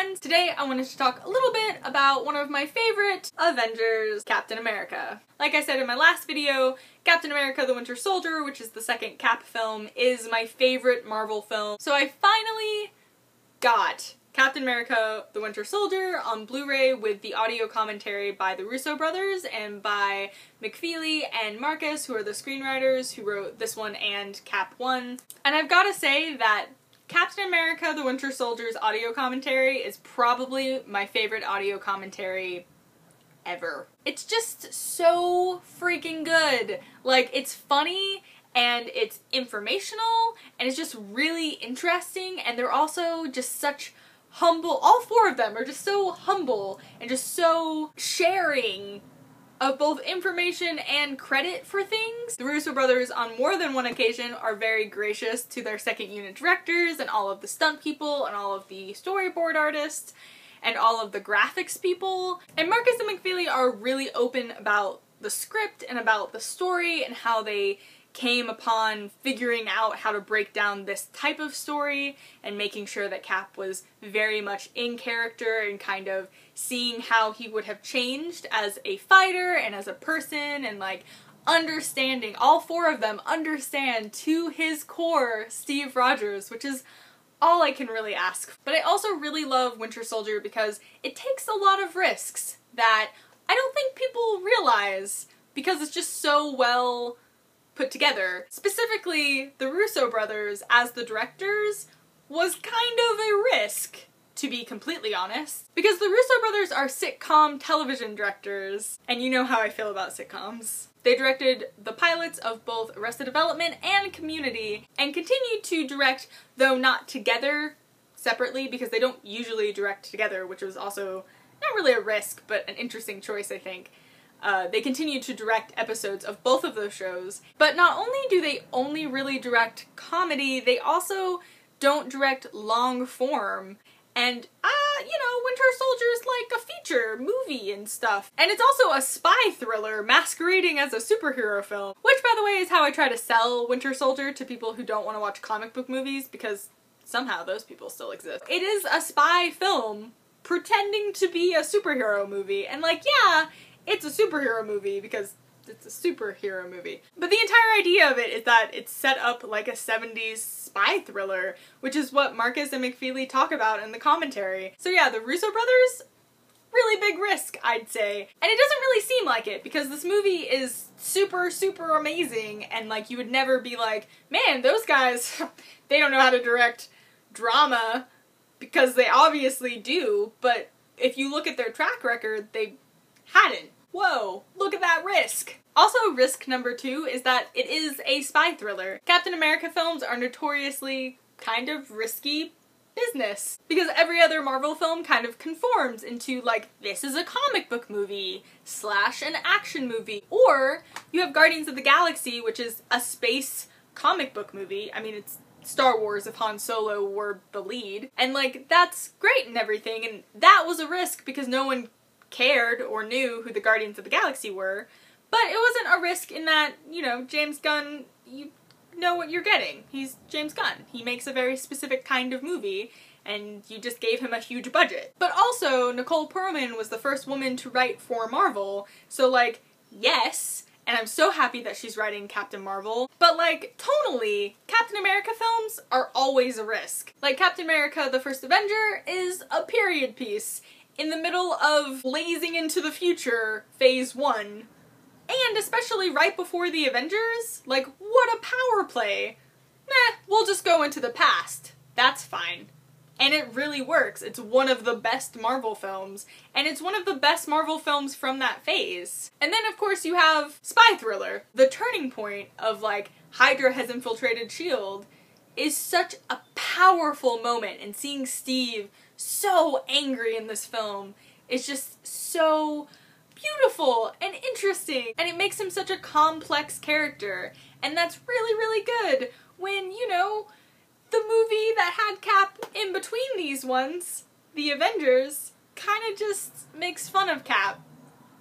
friends! Today I wanted to talk a little bit about one of my favorite Avengers, Captain America. Like I said in my last video, Captain America the Winter Soldier, which is the second Cap film, is my favorite Marvel film. So I finally got Captain America the Winter Soldier on Blu-ray with the audio commentary by the Russo brothers and by McFeely and Marcus, who are the screenwriters who wrote this one and Cap 1. And I've gotta say that Captain America the Winter Soldier's audio commentary is probably my favorite audio commentary ever. It's just so freaking good. Like, it's funny and it's informational and it's just really interesting, and they're also just such humble, all four of them are just so humble and just so sharing of both information and credit for things. The Russo brothers on more than one occasion are very gracious to their second unit directors and all of the stunt people and all of the storyboard artists and all of the graphics people. And Marcus and McFeely are really open about the script and about the story and how they came upon figuring out how to break down this type of story and making sure that Cap was very much in character and kind of seeing how he would have changed as a fighter and as a person, and like understanding, all four of them understand to his core Steve Rogers, which is all I can really ask. But I also really love Winter Soldier because it takes a lot of risks that I don't think people realize because it's just so well put together. Specifically, the Russo brothers as the directors was kind of a risk, to be completely honest. Because the Russo brothers are sitcom television directors, and you know how I feel about sitcoms. They directed the pilots of both Arrested Development and Community, and continue to direct, though not together, separately, because they don't usually direct together, which was also not really a risk, but an interesting choice, I think. They continue to direct episodes of both of those shows, but not only do they only really direct comedy, they also don't direct long form. And, you know, Winter Soldier's like a feature movie and stuff. And it's also a spy thriller masquerading as a superhero film, which, by the way, is how I try to sell Winter Soldier to people who don't want to watch comic book movies, because somehow those people still exist. It is a spy film pretending to be a superhero movie, and like, yeah, it's a superhero movie because it's a superhero movie. But the entire idea of it is that it's set up like a 70s spy thriller, which is what Marcus and McFeely talk about in the commentary. So yeah, the Russo brothers, really big risk, I'd say. And it doesn't really seem like it, because this movie is super, super amazing, and like you would never be like, man, those guys, they don't know how to direct drama, because they obviously do, but if you look at their track record, they hadn't. Whoa, look at that risk! Also, risk number 2 is that it is a spy thriller. Captain America films are notoriously kind of risky business, because every other Marvel film kind of conforms into like, this is a comic book movie / an action movie. Or you have Guardians of the Galaxy, which is a space comic book movie. I mean, it's Star Wars if Han Solo were the lead. And like, that's great and everything, and that was a risk because no one cared or knew who the Guardians of the Galaxy were, but it wasn't a risk in that, you know, James Gunn, you know what you're getting. He's James Gunn. He makes a very specific kind of movie, and you just gave him a huge budget. But also, Nicole Perlman was the first woman to write for Marvel, so like, yes, and I'm so happy that she's writing Captain Marvel, but like, tonally, Captain America films are always a risk. Like, Captain America the First Avenger is a period piece in the middle of blazing into the future phase 1. And especially right before the Avengers, like, what a power play. Meh, we'll just go into the past. That's fine. And it really works. It's one of the best Marvel films, and it's one of the best Marvel films from that phase. And then of course you have spy thriller. The turning point of like, Hydra has infiltrated S.H.I.E.L.D. is such a powerful moment, and seeing Steve so angry in this film is just so beautiful and interesting, and it makes him such a complex character, and that's really, really good when, you know, the movie that had Cap in between these ones, the Avengers, kind of just makes fun of Cap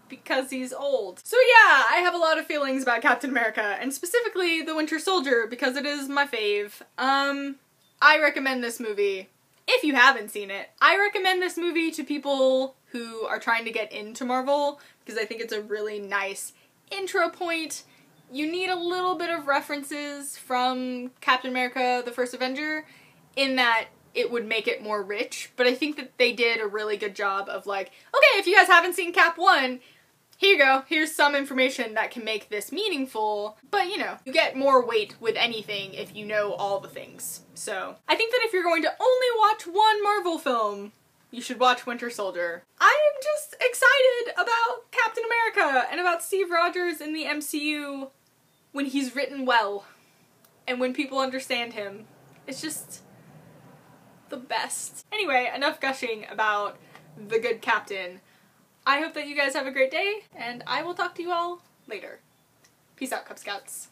because he's old. So yeah, I have a lot of feelings about Captain America, and specifically the Winter Soldier because it is my fave. I recommend this movie if you haven't seen it, I recommend this movie to people who are trying to get into Marvel because I think it's a really nice intro point. You need a little bit of references from Captain America, the First Avenger, in that it would make it more rich, but I think that they did a really good job of like, okay, if you guys haven't seen Cap 1, here you go, here's some information that can make this meaningful, but you know, you get more weight with anything if you know all the things. So, I think that if you're going to only watch one Marvel film, you should watch Winter Soldier. I am just excited about Captain America and about Steve Rogers in the MCU when he's written well and when people understand him. It's just the best. Anyway, enough gushing about the good captain. I hope that you guys have a great day, and I will talk to you all later. Peace out, Cub Scouts.